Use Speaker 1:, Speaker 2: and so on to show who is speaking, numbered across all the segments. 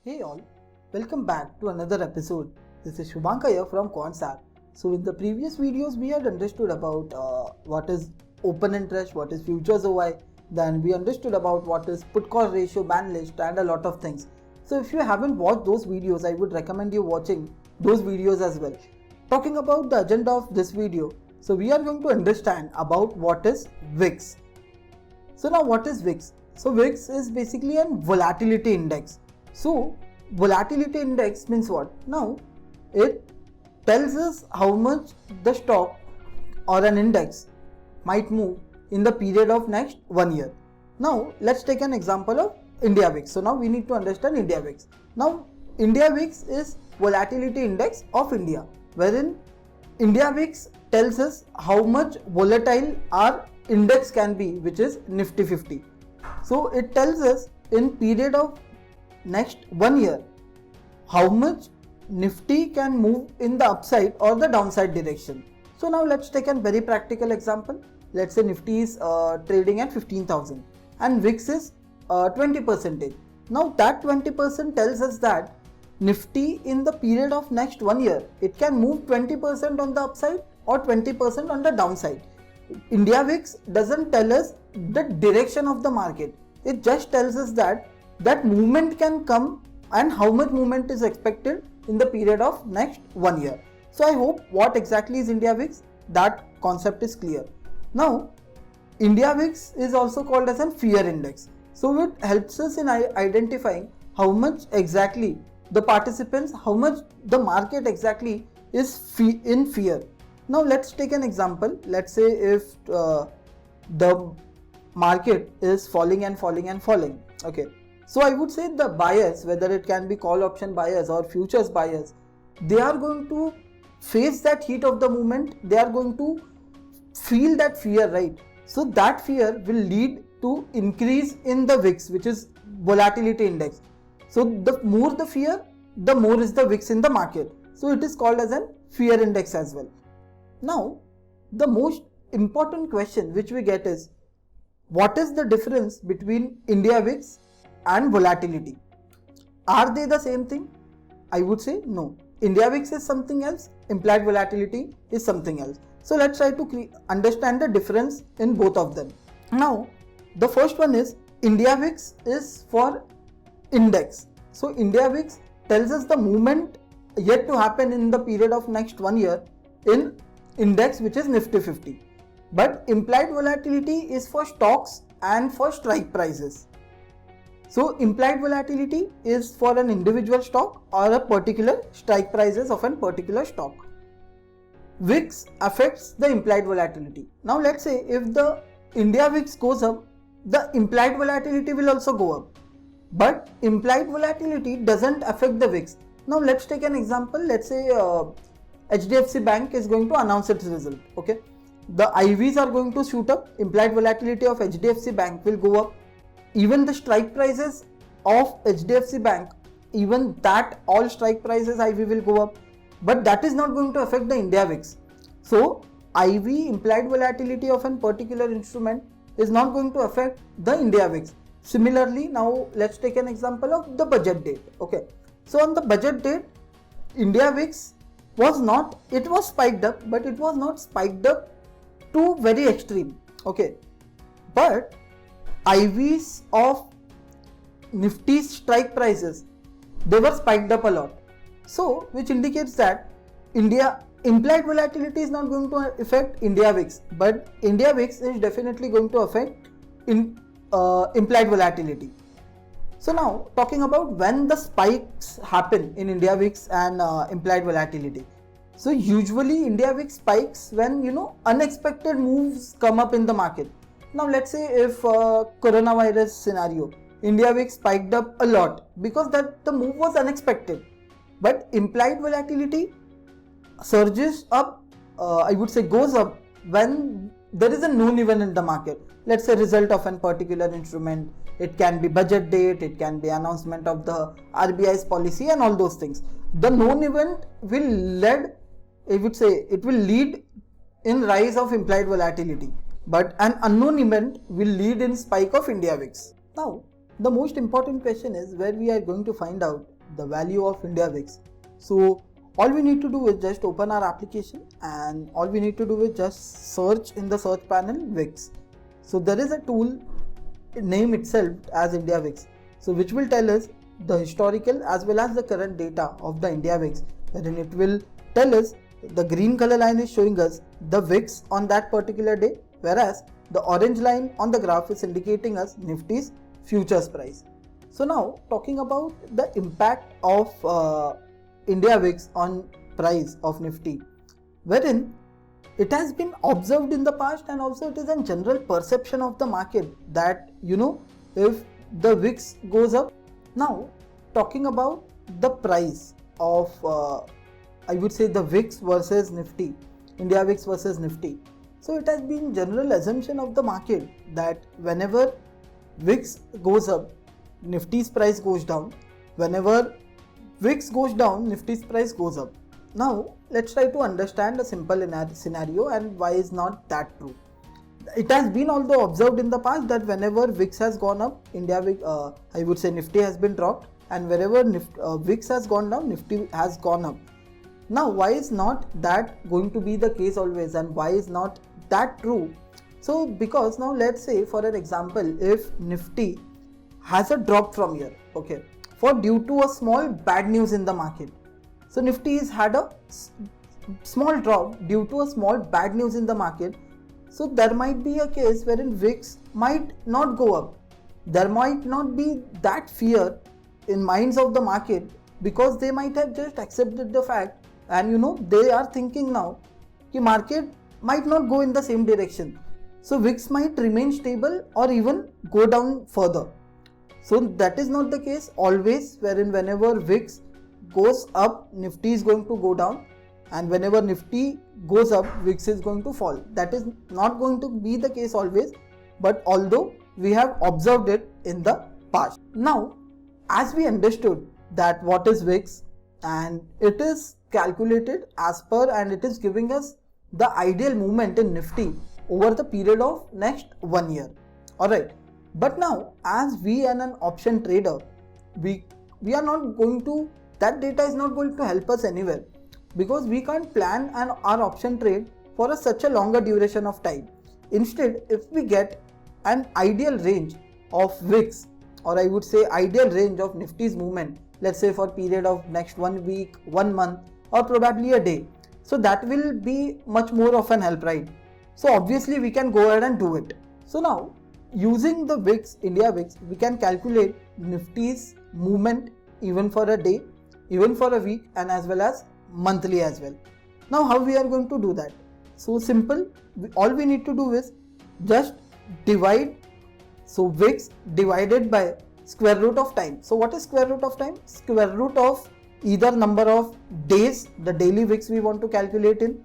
Speaker 1: Hey all, welcome back to another episode. This is Shubhankar here from Quantsapp. So in the previous videos we had understood about what is open interest, what is futures OI, then we understood about what is put call ratio, band list and a lot of things. So if you haven't watched those videos, I would recommend you watching those videos as well. Talking about the agenda of this video, so we are going to understand about what is VIX. So now what is VIX? So VIX is basically a volatility index. So volatility index means what? Now it tells us how much the stock or an index might move in the period of next 1 year. Now let's take an example of India VIX. So now we need to understand India VIX. Now India VIX is volatility index of India, wherein India VIX tells us how much volatile our index can be, which is Nifty 50. So it tells us in period of next 1 year how much Nifty can move in the upside or the downside direction. So now let's take a very practical example. Let's say Nifty is trading at 15,000 and VIX is 20%. Now that 20% tells us that Nifty in the period of next 1 year, it can move 20% on the upside or 20% on the downside. India VIX doesn't tell us the direction of the market. It just tells us that movement can come and how much movement is expected in the period of next 1 year. So I hope what exactly is India VIX, that concept is clear. Now India VIX is also called as a fear index. So it helps us in identifying how much exactly the participants, how much the market exactly is in fear. Now let's take an example. Let's say if the market is falling and falling and falling. Okay. So I would say the buyers, whether it can be call option buyers or futures buyers, they are going to face that heat of the movement. They are going to feel that fear, right? So that fear will lead to increase in the VIX, which is volatility index. So the more the fear, the more is the VIX in the market. So it is called as a fear index as well. Now the most important question which we get is, what is the difference between India VIX and volatility? Are they the same thing? I would say no. India VIX is something else, implied volatility is something else. So let's try to understand the difference in both of them. Now the first one is India VIX is for index. So India VIX tells us the movement yet to happen in the period of next 1 year in index, which is Nifty 50. But implied volatility is for stocks and for strike prices. So implied volatility is for an individual stock or a particular strike prices of a particular stock. VIX affects the implied volatility. Now let's say if the India VIX goes up, the implied volatility will also go up. But implied volatility doesn't affect the VIX. Now let's take an example. Let's say HDFC Bank is going to announce its result. Okay. The IVs are going to shoot up. Implied volatility of HDFC Bank will go up. Even the strike prices of HDFC Bank, even that all strike prices IV will go up. But that is not going to affect the India VIX. So IV, implied volatility of a particular instrument, is not going to affect the India VIX. Similarly, now let's take an example of the budget date. Okay. So on the budget date, India VIX was not, it was spiked up, but it was not spiked up to very extreme. Okay. But IVs of Nifty's strike prices, they were spiked up a lot. So which indicates that India implied volatility is not going to affect India VIX, but India VIX is definitely going to affect implied volatility. So now talking about when the spikes happen in India VIX and implied volatility. So usually India VIX spikes when unexpected moves come up in the market. Now let's say if coronavirus scenario, India VIX spiked up a lot because that the move was unexpected. But implied volatility surges up, I would say goes up when there is a known event in the market. Let's say result of a particular instrument. It can be budget date, it can be announcement of the RBI's policy and all those things. The known event will lead in rise of implied volatility. But an unknown event will lead in spike of India VIX. Now, the most important question is where we are going to find out the value of India VIX. So all we need to do is just open our application, and all we need to do is just search in the search panel VIX. So there is a tool name itself as India VIX, so which will tell us the historical as well as the current data of the India VIX, wherein it will tell us the green color line is showing us the VIX on that particular day, whereas the orange line on the graph is indicating us Nifty's futures price. So now talking about the impact of India VIX on price of Nifty, wherein it has been observed in the past, and also it is a general perception of the market that if the VIX goes up. Now talking about the price of I would say the VIX versus Nifty, India VIX versus Nifty. So it has been general assumption of the market that whenever VIX goes up, Nifty's price goes down. Whenever VIX goes down, Nifty's price goes up. Now let's try to understand a simple scenario and why is not that true. It has been also observed in the past that whenever VIX has gone up, I would say Nifty has been dropped, and wherever VIX has gone down, Nifty has gone up. Now why is not that going to be the case always, and why is not that true? So because now let's say for an example, if Nifty has a drop from here, okay, for due to a small bad news in the market. So Nifty has had a small drop due to a small bad news in the market. So there might be a case wherein VIX might not go up. There might not be that fear in minds of the market, because they might have just accepted the fact, and they are thinking now the market might not go in the same direction. So VIX might remain stable or even go down further. So that is not the case always, wherein whenever VIX goes up, Nifty is going to go down, and whenever Nifty goes up, VIX is going to fall. That is not going to be the case always, but although we have observed it in the past. Now, as we understood that what is VIX, and it is calculated as per, and it is giving us the ideal movement in Nifty over the period of next 1 year. Alright, but now as we are an option trader, we are not going to, that data is not going to help us anywhere, because we can't plan our option trade for such a longer duration of time. Instead, if we get an ideal range of VIX, or I would say ideal range of Nifty's movement, let's say for period of next 1 week, 1 month, or probably a day, so that will be much more of an help, right? So obviously we can go ahead and do it. So now using the VIX, India VIX, we can calculate Nifty's movement even for a day, even for a week, and as well as monthly as well. Now how we are going to do that? So simple, all we need to do is just divide, so VIX divided by square root of time. So what is square root of time? Square root of either number of days, the daily VIX we want to calculate in,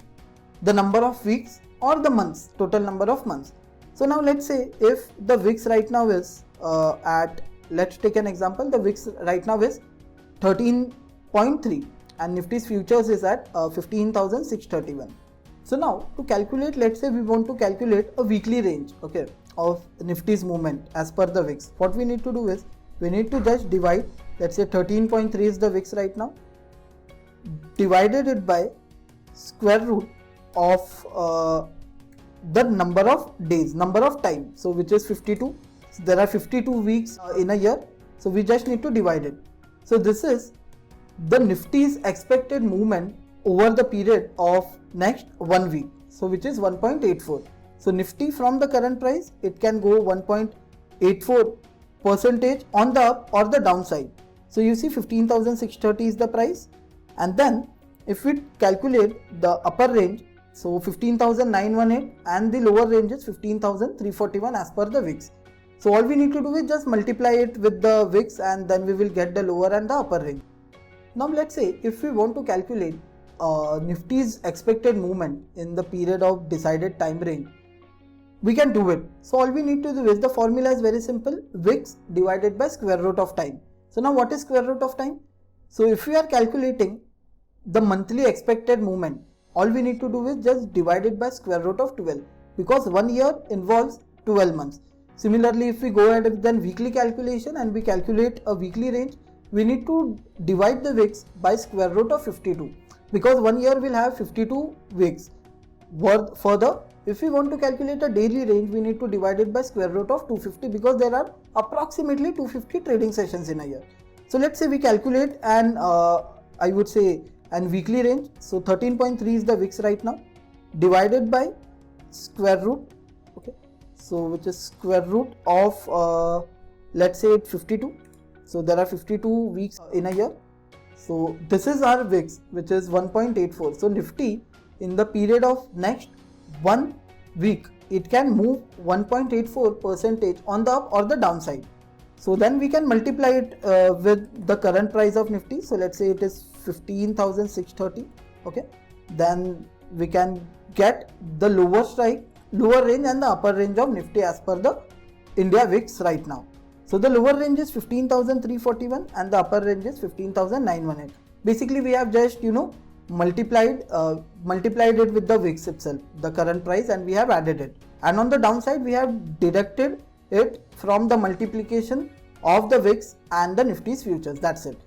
Speaker 1: the number of weeks, or the months, total number of months. So now let's say if the VIX right now is let's take an example, the VIX right now is 13.3 and Nifty's futures is at 15,631. So now to calculate, let's say we want to calculate a weekly range, okay, of Nifty's movement as per the VIX. What we need to do is we need to just divide, let's say 13.3 is the VIX right now, divided it by square root of the number of days, number of time, so which is 52. So there are 52 weeks in a year, so we just need to divide it. So this is the Nifty's expected movement over the period of next 1 week, so which is 1.84. So Nifty from the current price, it can go 1.84% on the up or the downside. So you see 15,630 is the price, and then if we calculate the upper range, so 15,918, and the lower range is 15,341 as per the VIX. So all we need to do is just multiply it with the VIX, and then we will get the lower and the upper range. Now let's say if we want to calculate Nifty's expected movement in the period of decided time range, we can do it. So all we need to do is, the formula is very simple, VIX divided by square root of time. So now what is square root of time? So if we are calculating the monthly expected movement, all we need to do is just divide it by square root of 12, because 1 year involves 12 months. Similarly, if we go ahead with then weekly calculation and we calculate a weekly range, we need to divide the weeks by square root of 52, because 1 year will have 52 weeks. Further, if we want to calculate a daily range, we need to divide it by square root of 250, because there are approximately 250 trading sessions in a year. So let's say we calculate an I would say an weekly range. So 13.3 is the weeks right now, divided by square root, okay, so which is square root of let's say 52. So there are 52 weeks in a year. So this is our weeks, which is 1.84. So Nifty in the period of next 1 week, it can move 1.84% on the up or the downside. So then we can multiply it with the current price of Nifty. So let's say it is 15,630. Okay, then we can get the lower range and the upper range of Nifty as per the India VIX right now. So the lower range is 15,341 and the upper range is 15,918. Basically, we have just multiplied it with the VIX itself, the current price, and we have added it. And on the downside, we have deducted it from the multiplication of the VIX and the Nifty's futures. That's it.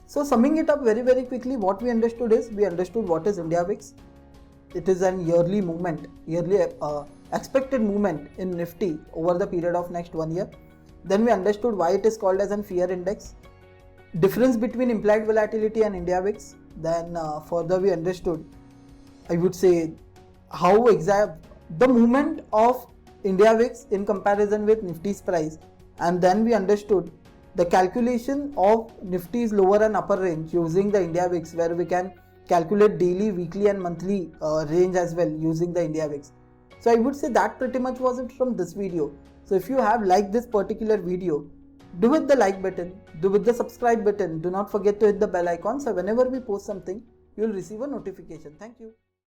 Speaker 1: So summing it up very quickly, what we understood is, we understood what is India VIX. It is an yearly movement, expected movement in Nifty over the period of next 1 year. Then we understood why it is called as an fear index, difference between implied volatility and India VIX. Then further we understood, I would say, how exact the movement of India VIX in comparison with Nifty's price. And then we understood the calculation of Nifty's lower and upper range using the India VIX, where we can calculate daily, weekly and monthly range as well using the India VIX. So I would say that pretty much was it from this video. So if you have liked this particular video, do hit the like button, do hit the subscribe button, do not forget to hit the bell icon, so whenever we post something, you will receive a notification. Thank you.